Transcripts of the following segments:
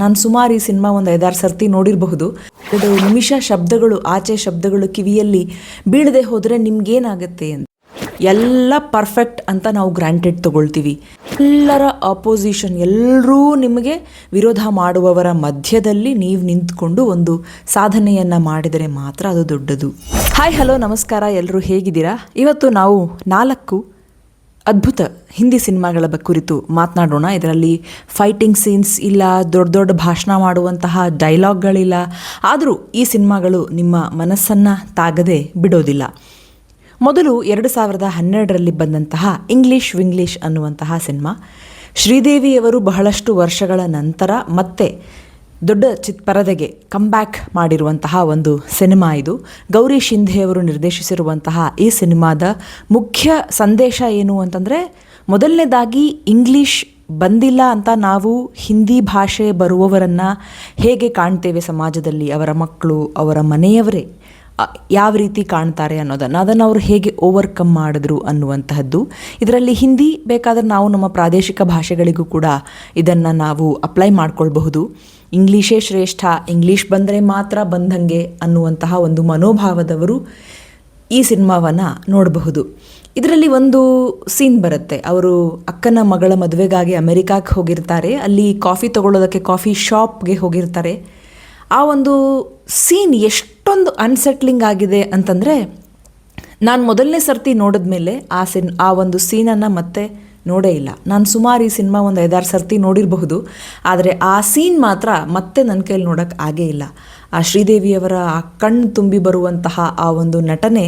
ನಾನು ಸುಮಾರು ಈ ಸಿನಿಮಾ ಒಂದು 5-6 ಸರ್ತಿ ನೋಡಿರಬಹುದು. 2 ನಿಮಿಷ ಶಬ್ದಗಳು, ಆಚೆ ಶಬ್ದಗಳು ಕಿವಿಯಲ್ಲಿ ಬೀಳದೆ ಹೋದರೆ ನಿಮ್ಗೇನಾಗುತ್ತೆ ಅಂತ ಎಲ್ಲ ಪರ್ಫೆಕ್ಟ್ ಅಂತ ನಾವು ಗ್ರಾಂಟೆಡ್ ತಗೊಳ್ತೀವಿ. ಎಲ್ಲರ ಅಪೋಸಿಷನ್, ಎಲ್ಲರೂ ನಿಮಗೆ ವಿರೋಧ ಮಾಡುವವರ ಮಧ್ಯದಲ್ಲಿ ನೀವು ನಿಂತ್ಕೊಂಡು ಒಂದು ಸಾಧನೆಯನ್ನು ಮಾಡಿದರೆ ಮಾತ್ರ ಅದು ದೊಡ್ಡದು. ಹಾಯ್, ಹಲೋ, ನಮಸ್ಕಾರ, ಎಲ್ಲರೂ ಹೇಗಿದ್ದೀರಾ? ಇವತ್ತು ನಾವು 4 ಅದ್ಭುತ ಹಿಂದಿ ಸಿನಿಮಾಗಳ ಕುರಿತು ಮಾತನಾಡೋಣ. ಇದರಲ್ಲಿ ಫೈಟಿಂಗ್ ಸೀನ್ಸ್ ಇಲ್ಲ, ದೊಡ್ಡ ದೊಡ್ಡ ಭಾಷಣ ಮಾಡುವಂತಹ ಡೈಲಾಗ್ಗಳಿಲ್ಲ. ಆದರೂ ಈ ಸಿನಿಮಾಗಳು ನಿಮ್ಮ ಮನಸ್ಸನ್ನು ತಾಗದೆ ಬಿಡೋದಿಲ್ಲ. ಮೊದಲು 2012ರಲ್ಲಿ ಬಂದಂತಹ ಇಂಗ್ಲೀಷ್ ವಿಂಗ್ಲೀಷ್ ಅನ್ನುವಂತಹ ಸಿನಿಮಾ. ಶ್ರೀದೇವಿಯವರು ಬಹಳಷ್ಟು ವರ್ಷಗಳ ನಂತರ ಮತ್ತೆ ದೊಡ್ಡ ಪರದೆಗೆ ಕಮ್ಬ್ಯಾಕ್ ಮಾಡಿರುವಂತಹ ಒಂದು ಸಿನಿಮಾ ಇದು. ಗೌರಿ ಶಿಂಧೆಯವರು ನಿರ್ದೇಶಿಸಿರುವಂತಹ ಈ ಸಿನಿಮಾದ ಮುಖ್ಯ ಸಂದೇಶ ಏನು ಅಂತಂದರೆ, ಮೊದಲನೇದಾಗಿ ಇಂಗ್ಲೀಷ್ ಬಂದಿಲ್ಲ ಅಂತ ನಾವು ಹಿಂದಿ ಭಾಷೆ ಬರುವವರನ್ನು ಹೇಗೆ ಕಾಣ್ತೇವೆ ಸಮಾಜದಲ್ಲಿ, ಅವರ ಮಕ್ಕಳು, ಅವರ ಮನೆಯವರೇ ಯಾವ ರೀತಿ ಕಾಣ್ತಾರೆ ಅದನ್ನು ಅವರು ಹೇಗೆ ಓವರ್ಕಮ್ ಮಾಡಿದ್ರು ಅನ್ನುವಂತಹದ್ದು. ಇದರಲ್ಲಿ ಹಿಂದಿ ಬೇಕಾದರೆ ನಾವು ನಮ್ಮ ಪ್ರಾದೇಶಿಕ ಭಾಷೆಗಳಿಗೂ ಕೂಡ ಇದನ್ನು ನಾವು ಅಪ್ಲೈ ಮಾಡ್ಕೊಳ್ಬಹುದು. ಇಂಗ್ಲೀಷೇ ಶ್ರೇಷ್ಠ, ಇಂಗ್ಲೀಷ್ ಬಂದರೆ ಮಾತ್ರ ಬಂದಂಗೆ ಅನ್ನುವಂತಹ ಒಂದು ಮನೋಭಾವದವರು ಈ ಸಿನಿಮಾವನ್ನು ನೋಡಬಹುದು. ಇದರಲ್ಲಿ ಒಂದು ಸೀನ್ ಬರುತ್ತೆ. ಅವರು ಅಕ್ಕನ ಮಗಳ ಮದುವೆಗಾಗಿ ಅಮೆರಿಕಾಕ್ಕೆ ಹೋಗಿರ್ತಾರೆ. ಅಲ್ಲಿ ಕಾಫಿ ತಗೊಳ್ಳೋದಕ್ಕೆ ಕಾಫಿ ಶಾಪ್ಗೆ ಹೋಗಿರ್ತಾರೆ. ಆ ಒಂದು ಸೀನ್ ಎಷ್ಟೊಂದು ಅನ್ಸೆಟ್ಲಿಂಗ್ ಆಗಿದೆ ಅಂತಂದರೆ, ನಾನು ಮೊದಲನೇ ಸರ್ತಿ ನೋಡಿದ್ಮೇಲೆ ಆ ಒಂದು ಸೀನನ್ನು ಮತ್ತೆ ನೋಡೇ ಇಲ್ಲ. ನಾನು ಸುಮಾರು ಈ ಸಿನಿಮಾ ಒಂದು 5-6 ಸರ್ತಿ ನೋಡಿರಬಹುದು. ಆದರೆ ಆ ಸೀನ್ ಮಾತ್ರ ಮತ್ತೆ ನನ್ನ ಕೈಲಿ ನೋಡೋಕ್ಕೆ ಆಗೇ ಇಲ್ಲ. ಆ ಶ್ರೀದೇವಿಯವರ ಆ ಕಣ್ಣು ತುಂಬಿ ಬರುವಂತಹ ಆ ಒಂದು ನಟನೆ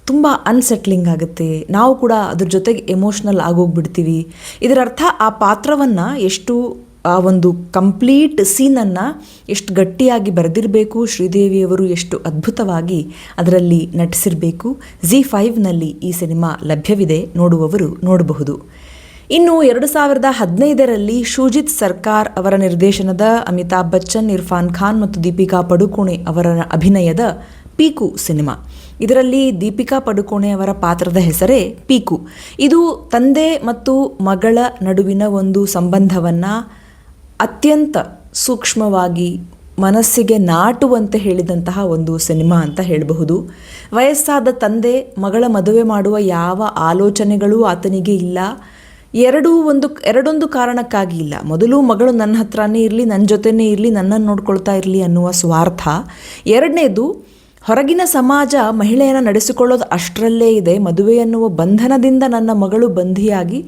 ತುಂಬ ಅನ್ಸೆಟ್ಲಿಂಗ್ ಆಗುತ್ತೆ. ನಾವು ಕೂಡ ಅದ್ರ ಜೊತೆಗೆ ಎಮೋಷ್ನಲ್ ಆಗೋಗ್ಬಿಡ್ತೀವಿ. ಇದರ ಅರ್ಥ ಆ ಪಾತ್ರವನ್ನು ಎಷ್ಟು, ಆ ಒಂದು ಕಂಪ್ಲೀಟ್ ಸೀನನ್ನು ಎಷ್ಟು ಗಟ್ಟಿಯಾಗಿ ಬರೆದಿರಬೇಕು, ಶ್ರೀದೇವಿಯವರು ಎಷ್ಟು ಅದ್ಭುತವಾಗಿ ಅದರಲ್ಲಿ ನಟಿಸಿರಬೇಕು. ZEE5ನಲ್ಲಿ ಈ ಸಿನಿಮಾ ಲಭ್ಯವಿದೆ, ನೋಡುವವರು ನೋಡಬಹುದು. ಇನ್ನು 2015ರಲ್ಲಿ ಶೂಜಿತ್ ಸರ್ಕಾರ್ ಅವರ ನಿರ್ದೇಶನದ, ಅಮಿತಾಬ್ ಬಚ್ಚನ್, ಇರ್ಫಾನ್ ಖಾನ್ ಮತ್ತು ದೀಪಿಕಾ ಪಡುಕೋಣೆ ಅವರ ಅಭಿನಯದ ಪೀಕು ಸಿನಿಮಾ. ಇದರಲ್ಲಿ ದೀಪಿಕಾ ಪಡುಕೋಣೆ ಅವರ ಪಾತ್ರದ ಹೆಸರೇ ಪೀಕು. ಇದು ತಂದೆ ಮತ್ತು ಮಗಳ ನಡುವಿನ ಒಂದು ಸಂಬಂಧವನ್ನು ಅತ್ಯಂತ ಸೂಕ್ಷ್ಮವಾಗಿ ಮನಸ್ಸಿಗೆ ನಾಟುವಂತೆ ಹೇಳಿದಂತಹ ಒಂದು ಸಿನಿಮಾ ಅಂತ ಹೇಳಬಹುದು. ವಯಸ್ಸಾದ ತಂದೆ ಮಗಳ ಮದುವೆ ಮಾಡುವ ಯಾವ ಆಲೋಚನೆಗಳೂ ಆತನಿಗೆ ಇಲ್ಲ. ಎರಡೊಂದು ಕಾರಣಕ್ಕಾಗಿ ಇಲ್ಲ. ಮೊದಲು ಮಗಳು ನನ್ನ ಹತ್ರನೇ ಇರಲಿ, ನನ್ನ ಜೊತೆನೇ ಇರಲಿ, ನನ್ನನ್ನು ನೋಡ್ಕೊಳ್ತಾ ಇರಲಿ ಅನ್ನುವ ಸ್ವಾರ್ಥ. ಎರಡನೇದು, ಹೊರಗಿನ ಸಮಾಜ ಮಹಿಳೆಯನ್ನು ನಡೆಸಿಕೊಳ್ಳೋದು ಅಷ್ಟರಲ್ಲೇ ಇದೆ. ಮದುವೆ ಅನ್ನುವ ಬಂಧನದಿಂದ ನನ್ನ ಮಗಳು ಬಂಧಿಯಾಗಿ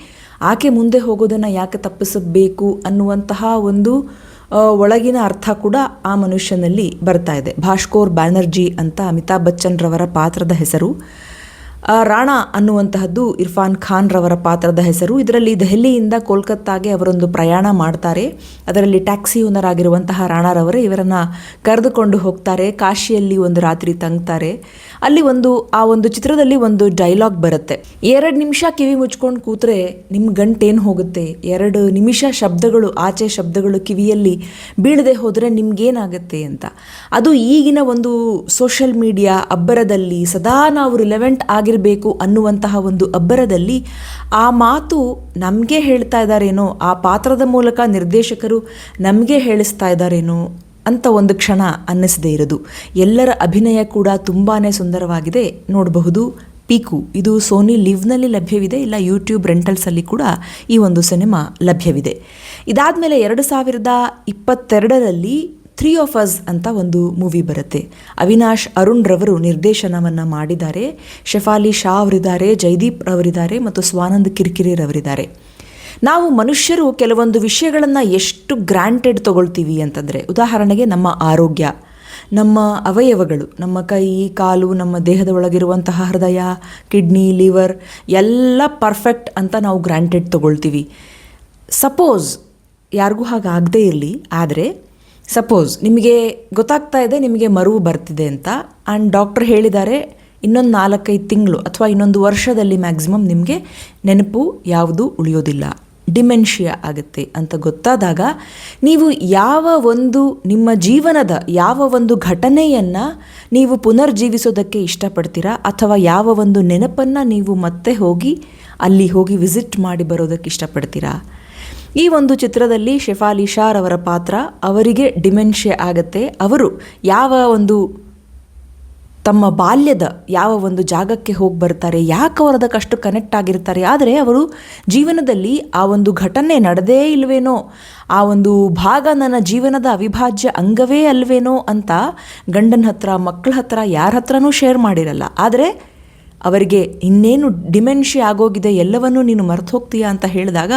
ಆಕೆ ಮುಂದೆ ಹೋಗೋದನ್ನು ಯಾಕೆ ತಪ್ಪಿಸಬೇಕು ಅನ್ನುವಂತಹ ಒಂದು ಒಳಗಿನ ಅರ್ಥ ಕೂಡ ಆ ಮನುಷ್ಯನಲ್ಲಿ ಬರ್ತಾ ಇದೆ. ಭಾಸ್ಕೋರ್ ಬ್ಯಾನರ್ಜಿ ಅಂತ ಅಮಿತಾಬ್ ಬಚ್ಚನ್ ರವರ ಪಾತ್ರದ ಹೆಸರು. ರಾಣಾ ಅನ್ನುವಂತಹದ್ದು ಇರ್ಫಾನ್ ಖಾನ್ ರವರ ಪಾತ್ರದ ಹೆಸರು. ಇದರಲ್ಲಿ ದೆಹಲಿಯಿಂದ ಕೋಲ್ಕತ್ತಾಗೆ ಅವರೊಂದು ಪ್ರಯಾಣ ಮಾಡ್ತಾರೆ. ಅದರಲ್ಲಿ ಟ್ಯಾಕ್ಸಿ ಓನರ್ ಆಗಿರುವಂತಹ ರಾಣಾರವರೇ ಇವರನ್ನು ಕರೆದುಕೊಂಡು ಹೋಗ್ತಾರೆ. ಕಾಶಿಯಲ್ಲಿ ಒಂದು ರಾತ್ರಿ ತಂಗ್ತಾರೆ. ಅಲ್ಲಿ ಆ ಒಂದು ಚಿತ್ರದಲ್ಲಿ ಒಂದು ಡೈಲಾಗ್ ಬರುತ್ತೆ. 2 ನಿಮಿಷ ಕಿವಿ ಮುಚ್ಕೊಂಡು ಕೂತ್ರೆ ನಿಮ್ಮ ಗಂಟೇನು ಹೋಗುತ್ತೆ, 2 ನಿಮಿಷ ಶಬ್ದಗಳು, ಆಚೆ ಶಬ್ದಗಳು ಕಿವಿಯಲ್ಲಿ ಬೀಳದೆ ಹೋದರೆ ನಿಮ್ಗೇನಾಗುತ್ತೆ ಅಂತ. ಅದು ಈಗಿನ ಒಂದು ಸೋಷಿಯಲ್ ಮೀಡಿಯಾ ಅಬ್ಬರದಲ್ಲಿ ಸದಾ ನಾವು ರಿಲೆವೆಂಟ್ ಆಗಿರಬೇಕು ಅನ್ನುವಂತಹ ಒಂದು ಅಬ್ಬರದಲ್ಲಿ ಆ ಮಾತು ನಮಗೆ ಹೇಳ್ತಾ ಇದ್ದಾರೇನೋ, ಆ ಪಾತ್ರದ ಮೂಲಕ ನಿರ್ದೇಶಕರು ನಮಗೆ ಹೇಳಿಸ್ತಾ ಇದ್ದಾರೇನೋ ಅಂತ ಒಂದು ಕ್ಷಣ ಅನ್ನಿಸದೇ ಇರೋದು. ಎಲ್ಲರ ಅಭಿನಯ ಕೂಡ ತುಂಬಾ ಸುಂದರವಾಗಿದೆ, ನೋಡಬಹುದು. ಪೀಕು ಇದು ಸೋನಿ ಲಿವ್ನಲ್ಲಿ ಲಭ್ಯವಿದೆ, ಇಲ್ಲ ಯೂಟ್ಯೂಬ್ ರೆಂಟಲ್ಸಲ್ಲಿ ಕೂಡ ಈ ಒಂದು ಸಿನಿಮಾ ಲಭ್ಯವಿದೆ. ಇದಾದಮೇಲೆ 2022ರಲ್ಲಿ 3 of Us ಅಂತ ಒಂದು ಮೂವಿ ಬರುತ್ತೆ. ಅವಿನಾಶ್ ಅರುಣ್ ರವರು ನಿರ್ದೇಶನವನ್ನು ಮಾಡಿದ್ದಾರೆ. ಶೆಫಾಲಿ ಶಾ ಅವರಿದ್ದಾರೆ, ಜೈದೀಪ್ ರವರಿದ್ದಾರೆ ಮತ್ತು ಸ್ವಾನಂದ್ ಕಿರ್ಕಿರೆ ರವರಿದ್ದಾರೆ. ನಾವು ಮನುಷ್ಯರು ಕೆಲವೊಂದು ವಿಷಯಗಳನ್ನು ಎಷ್ಟು ಗ್ರಾಂಟೆಡ್ ತಗೊಳ್ತೀವಿ ಅಂತಂದರೆ, ಉದಾಹರಣೆಗೆ ನಮ್ಮ ಆರೋಗ್ಯ, ನಮ್ಮ ಅವಯವಗಳು, ನಮ್ಮ ಕೈ ಕಾಲು, ನಮ್ಮ ದೇಹದ ಒಳಗಿರುವಂತಹ ಹೃದಯ, ಕಿಡ್ನಿ, ಲಿವರ್ ಎಲ್ಲ ಪರ್ಫೆಕ್ಟ್ ಅಂತ ನಾವು ಗ್ರಾಂಟೆಡ್ ತಗೊಳ್ತೀವಿ. ಸಪೋಸ್ ಯಾರಿಗೂ ಹಾಗಾಗದೇ ಇರಲಿ, ಆದರೆ ಸಪೋಸ್ ನಿಮಗೆ ಗೊತ್ತಾಗ್ತಾ ಇದೆ ನಿಮಗೆ ಮರುವು ಬರ್ತಿದೆ ಅಂತ, ಆ್ಯಂಡ್ ಡಾಕ್ಟರ್ ಹೇಳಿದ್ದಾರೆ ಇನ್ನೊಂದು 4-5 ತಿಂಗಳು ಅಥವಾ ಇನ್ನೊಂದು ವರ್ಷದಲ್ಲಿ ಮ್ಯಾಕ್ಸಿಮಮ್ ನಿಮಗೆ ನೆನಪು ಯಾವುದು ಉಳಿಯೋದಿಲ್ಲ, ಡಿಮೆನ್ಷಿಯಾ ಆಗುತ್ತೆ ಅಂತ ಗೊತ್ತಾದಾಗ ನೀವು ಯಾವ ಒಂದು ನಿಮ್ಮ ಜೀವನದ ಯಾವ ಒಂದು ಘಟನೆಯನ್ನು ನೀವು ಪುನರ್ಜೀವಿಸೋದಕ್ಕೆ ಇಷ್ಟಪಡ್ತೀರಾ, ಅಥವಾ ಯಾವ ಒಂದು ನೆನಪನ್ನು ನೀವು ಮತ್ತೆ ಅಲ್ಲಿ ಹೋಗಿ ವಿಸಿಟ್ ಮಾಡಿ ಬರೋದಕ್ಕೆ ಇಷ್ಟಪಡ್ತೀರಾ? ಈ ಒಂದು ಚಿತ್ರದಲ್ಲಿ ಶೆಫಾಲಿ ಶಾರ್ ಅವರ ಪಾತ್ರ, ಅವರಿಗೆ ಡಿಮೆನ್ಷಿಯಾ ಆಗತ್ತೆ. ಅವರು ಯಾವ ಒಂದು ತಮ್ಮ ಬಾಲ್ಯದ ಯಾವ ಒಂದು ಜಾಗಕ್ಕೆ ಹೋಗಿ ಬರ್ತಾರೆ, ಯಾಕೆ ಅವರು ಅದಕ್ಕಷ್ಟು ಕನೆಕ್ಟ್ ಆಗಿರ್ತಾರೆ, ಆದರೆ ಅವರು ಜೀವನದಲ್ಲಿ ಆ ಒಂದು ಘಟನೆ ನಡೆದೇ ಇಲ್ವೇನೋ, ಆ ಒಂದು ಭಾಗ ನನ್ನ ಜೀವನದ ಅವಿಭಾಜ್ಯ ಅಂಗವೇ ಅಲ್ವೇನೋ ಅಂತ ಗಂಡನ ಹತ್ರ, ಮಕ್ಕಳ ಹತ್ರ, ಯಾರ ಹತ್ರನೂ ಶೇರ್ ಮಾಡಿರಲ್ಲ. ಆದರೆ ಅವರಿಗೆ ಇನ್ನೇನು ಡಿಮೆನ್ಷಿಯಾ ಆಗೋಗಿದೆ, ಎಲ್ಲವನ್ನೂ ನೀನು ಮರೆತು ಹೋಗ್ತೀಯಾ ಅಂತ ಹೇಳಿದಾಗ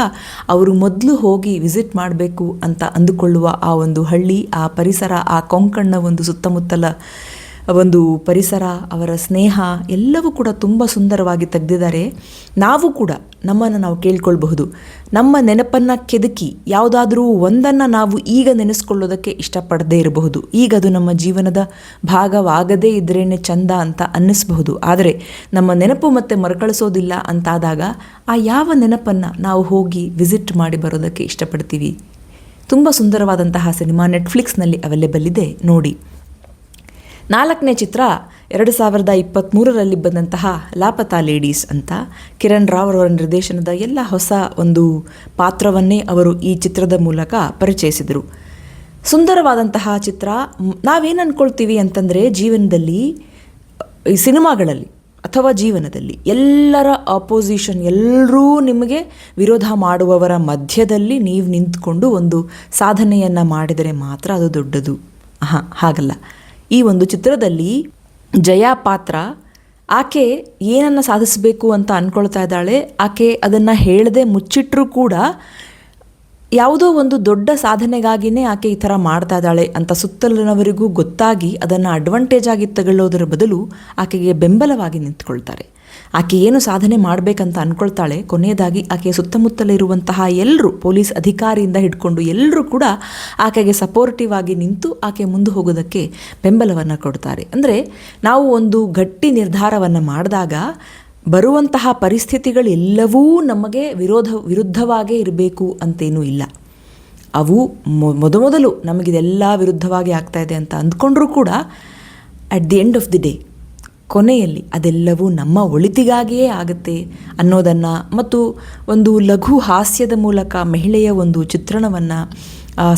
ಅವರು ಮೊದಲು ಹೋಗಿ ವಿಸಿಟ್ ಮಾಡಬೇಕು ಅಂತ ಅಂದುಕೊಳ್ಳುವ ಆ ಒಂದು ಹಳ್ಳಿ, ಆ ಪರಿಸರ, ಆ ಕೊಂಕಣ್ಣ ಒಂದು ಸುತ್ತಮುತ್ತಲ ಒಂದು ಪರಿಸರ, ಅವರ ಸ್ನೇಹ ಎಲ್ಲವೂ ಕೂಡ ತುಂಬ ಸುಂದರವಾಗಿ ತೆಗೆದಿದ್ದಾರೆ. ನಾವು ಕೂಡ ನಮ್ಮನ್ನು ನಾವು ಕೇಳ್ಕೊಳ್ಬಹುದು, ನಮ್ಮ ನೆನಪನ್ನು ಕೆದಕಿ ಯಾವುದಾದ್ರೂ ಒಂದನ್ನು ನಾವು ಈಗ ನೆನೆಸ್ಕೊಳ್ಳೋದಕ್ಕೆ ಇಷ್ಟಪಡದೇ ಇರಬಹುದು. ಈಗ ಅದು ನಮ್ಮ ಜೀವನದ ಭಾಗವಾಗದೇ ಇದ್ರೇ ಚಂದ ಅಂತ ಅನ್ನಿಸ್ಬಹುದು. ಆದರೆ ನಮ್ಮ ನೆನಪು ಮತ್ತೆ ಮರುಕಳಿಸೋದಿಲ್ಲ ಅಂತಾದಾಗ ಆ ಯಾವ ನೆನಪನ್ನು ನಾವು ಹೋಗಿ ವಿಸಿಟ್ ಮಾಡಿ ಬರೋದಕ್ಕೆ ಇಷ್ಟಪಡ್ತೀವಿ. ತುಂಬ ಸುಂದರವಾದಂತಹ ಸಿನಿಮಾ ನೆಟ್ಫ್ಲಿಕ್ಸ್ನಲ್ಲಿ ಅವೈಲೇಬಲ್ ಇದೆ, ನೋಡಿ. 4ನೇ ಚಿತ್ರ 2023ರಲ್ಲಿ ಬಂದಂತಹ ಲಾಪತಾ ಲೇಡೀಸ್ ಅಂತ. ಕಿರಣ್ ರಾವ್ ಅವರ ನಿರ್ದೇಶನದ ಎಲ್ಲ ಹೊಸ ಒಂದು ಪಾತ್ರವನ್ನೇ ಅವರು ಈ ಚಿತ್ರದ ಮೂಲಕ ಪರಿಚಯಿಸಿದರು. ಸುಂದರವಾದಂತಹ ಚಿತ್ರ. ನಾವೇನು ಅಂದ್ಕೊಳ್ತೀವಿ ಅಂತಂದರೆ ಜೀವನದಲ್ಲಿ, ಈ ಸಿನಿಮಾಗಳಲ್ಲಿ ಅಥವಾ ಜೀವನದಲ್ಲಿ ಎಲ್ಲರ ಆಪೋಸಿಷನ್, ಎಲ್ಲರೂ ನಿಮಗೆ ವಿರೋಧ ಮಾಡುವವರ ಮಧ್ಯದಲ್ಲಿ ನೀವು ನಿಂತ್ಕೊಂಡು ಒಂದು ಸಾಧನೆಯನ್ನು ಮಾಡಿದರೆ ಮಾತ್ರ ಅದು ದೊಡ್ಡದು. ಹಾಗಲ್ಲ. ಈ ಒಂದು ಚಿತ್ರದಲ್ಲಿ ಜಯಾ ಪಾತ್ರ, ಆಕೆ ಏನನ್ನು ಸಾಧಿಸಬೇಕು ಅಂತ ಅಂದ್ಕೊಳ್ತಾ ಇದ್ದಾಳೆ. ಆಕೆ ಅದನ್ನು ಹೇಳದೆ ಮುಚ್ಚಿಟ್ರೂ ಕೂಡ ಯಾವುದೋ ಒಂದು ದೊಡ್ಡ ಸಾಧನೆಗಾಗಿಯೇ ಆಕೆ ಈ ಥರ ಮಾಡ್ತಾ ಇದ್ದಾಳೆ ಅಂತ ಸುತ್ತಲಿನವರಿಗೂ ಗೊತ್ತಾಗಿ ಅದನ್ನು ಅಡ್ವಾಂಟೇಜ್ ಆಗಿ ತಗೊಳ್ಳೋದರ ಬದಲು ಆಕೆಗೆ ಬೆಂಬಲವಾಗಿ ನಿಂತ್ಕೊಳ್ತಾರೆ. ಆಕೆ ಏನು ಸಾಧನೆ ಮಾಡಬೇಕಂತ ಅಂದ್ಕೊಳ್ತಾಳೆ, ಕೊನೆಯದಾಗಿ ಆಕೆಯ ಸುತ್ತಮುತ್ತಲಿರುವಂತಹ ಎಲ್ಲರೂ, ಪೊಲೀಸ್ ಅಧಿಕಾರಿಯಿಂದ ಹಿಡ್ಕೊಂಡು ಎಲ್ಲರೂ ಕೂಡ ಆಕೆಗೆ ಸಪೋರ್ಟಿವ್ ಆಗಿ ನಿಂತು ಆಕೆ ಮುಂದೆ ಹೋಗೋದಕ್ಕೆ ಬೆಂಬಲವನ್ನು ಕೊಡ್ತಾರೆ. ಅಂದರೆ ನಾವು ಒಂದು ಗಟ್ಟಿ ನಿರ್ಧಾರವನ್ನು ಮಾಡಿದಾಗ ಬರುವಂತಹ ಪರಿಸ್ಥಿತಿಗಳೆಲ್ಲವೂ ನಮಗೆ ವಿರುದ್ಧವಾಗೇ ಇರಬೇಕು ಅಂತೇನೂ ಇಲ್ಲ. ಅವು ಮೊದಲು ನಮಗಿದೆಲ್ಲ ವಿರುದ್ಧವಾಗಿ ಆಗ್ತಾ ಇದೆ ಅಂತ ಅಂದ್ಕೊಂಡ್ರೂ ಕೂಡ at the end of the day, ಕೊನೆಯಲ್ಲಿ ಅದೆಲ್ಲವೂ ನಮ್ಮ ಒಳಿತಿಗಾಗಿಯೇ ಆಗುತ್ತೆ ಅನ್ನೋದನ್ನು, ಮತ್ತು ಒಂದು ಲಘು ಹಾಸ್ಯದ ಮೂಲಕ ಮಹಿಳೆಯ ಒಂದು ಚಿತ್ರಣವನ್ನು,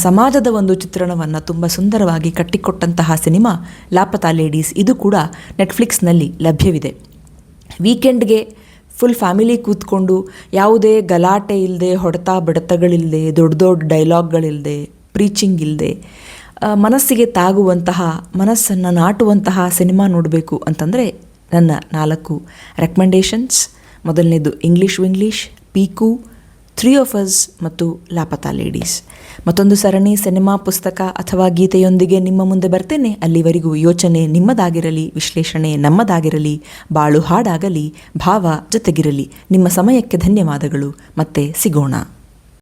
ಸಮಾಜದ ಒಂದು ಚಿತ್ರಣವನ್ನು ತುಂಬ ಸುಂದರವಾಗಿ ಕಟ್ಟಿಕೊಟ್ಟಂತಹ ಸಿನಿಮಾ ಲಾಪತಾ ಲೇಡೀಸ್. ಇದು ಕೂಡ ನೆಟ್ಫ್ಲಿಕ್ಸ್ನಲ್ಲಿ ಲಭ್ಯವಿದೆ. ವೀಕೆಂಡ್ಗೆ ಫುಲ್ ಫ್ಯಾಮಿಲಿ ಕೂತ್ಕೊಂಡು ಯಾವುದೇ ಗಲಾಟೆ ಇಲ್ಲದೆ, ಹೊಡೆತ ಬಡಿತಗಳಿಲ್ಲದೆ, ದೊಡ್ಡ ದೊಡ್ಡ ಡೈಲಾಗ್ಗಳಿಲ್ಲದೆ, ಪ್ರೀಚಿಂಗ್ ಇಲ್ಲದೆ, ಮನಸ್ಸಿಗೆ ತಾಗುವಂತಹ, ಮನಸ್ಸನ್ನು ನಾಟುವಂತಹ ಸಿನಿಮಾ ನೋಡಬೇಕು ಅಂತಂದರೆ ನನ್ನ 4 ರೆಕಮೆಂಡೇಷನ್ಸ್. ಮೊದಲನೇದು ಇಂಗ್ಲೀಷ್ ವಿಂಗ್ಲೀಷ್, ಪೀಕು, 3 of Us ಮತ್ತು ಲಾಪತಾ ಲೇಡೀಸ್. ಮತ್ತೊಂದು ಸರಣಿ ಸಿನಿಮಾ, ಪುಸ್ತಕ ಅಥವಾ ಗೀತೆಯೊಂದಿಗೆ ನಿಮ್ಮ ಮುಂದೆ ಬರ್ತೇನೆ. ಅಲ್ಲಿವರೆಗೂ ಯೋಚನೆ ನಿಮ್ಮದಾಗಿರಲಿ, ವಿಶ್ಲೇಷಣೆ ನಮ್ಮದಾಗಿರಲಿ, ಬಾಳು ಹಾಡಾಗಲಿ, ಭಾವ ಜೊತೆಗಿರಲಿ. ನಿಮ್ಮ ಸಮಯಕ್ಕೆ ಧನ್ಯವಾದಗಳು. ಮತ್ತೆ ಸಿಗೋಣ.